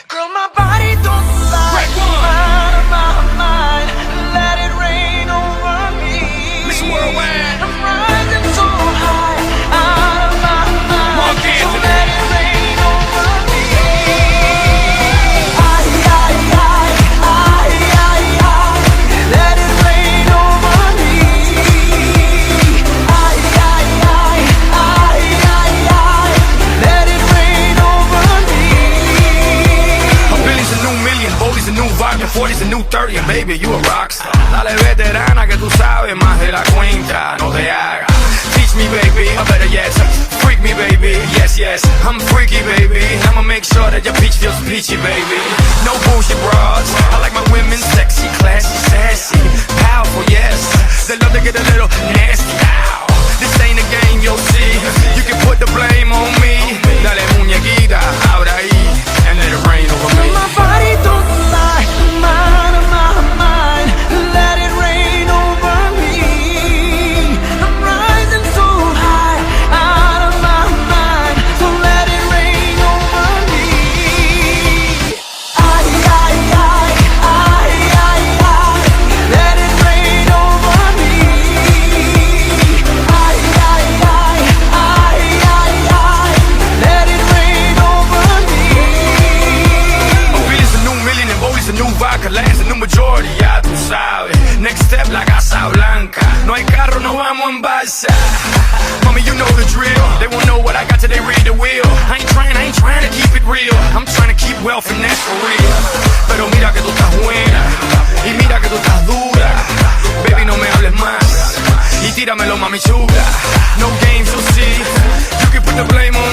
Girl, my body don't lie. Out of my mind, let it rain over me. Miss Worldwide. I'm rising so high, out of my mind. Mark So Anthony. let it rain over me. Ay, ay, ay, ay, ay, ay. Let it rain over me. Ay, ay, ay, ay, ay, ay. Let it rain over me. A Billy's a new million, Bodie's a new vodka, 40's a new 30, and baby, you a rockstar. Dale veterana que tú sabes más de la cuenta, no te hagas. Teach me, baby, or better yet, freak me, baby. Yes, yes, I'm freaky, baby. I'ma make sure that your peach feels peachy, baby. No bullshit bras. I like my women sexy, classy, sassy, powerful, yes. They love to get a little nasty. Ow. This ain't a game, you'll see. You can put the blame on me. Dale muñequita, ahora ahí, and let it rain over me. My body don't lie, I'm out of my mind. Let it rain over me. I'm rising so high, out of my mind. So let it rain over me. Ay, ay, ay, ay, ay, ay. Let it rain over me. Ay, ay, ay, ay, ay, ay. Let it rain over me. Billy's a new million and Bodie's a new vodka, Lance a new majority, ya tú sabes. Next step, la Casa Blanca. No hay carro, no vamos en balsa. Mommy, you know the drill. They won't know what I got till they read the wheel. I ain't trying to keep it real. I'm trying to keep wealth and that's for real. Pero mira que tú estás buena y mira que tú estás dura. Baby, no me hables más y tíramelo, mami chula. No games, you'll see. You can put the blame on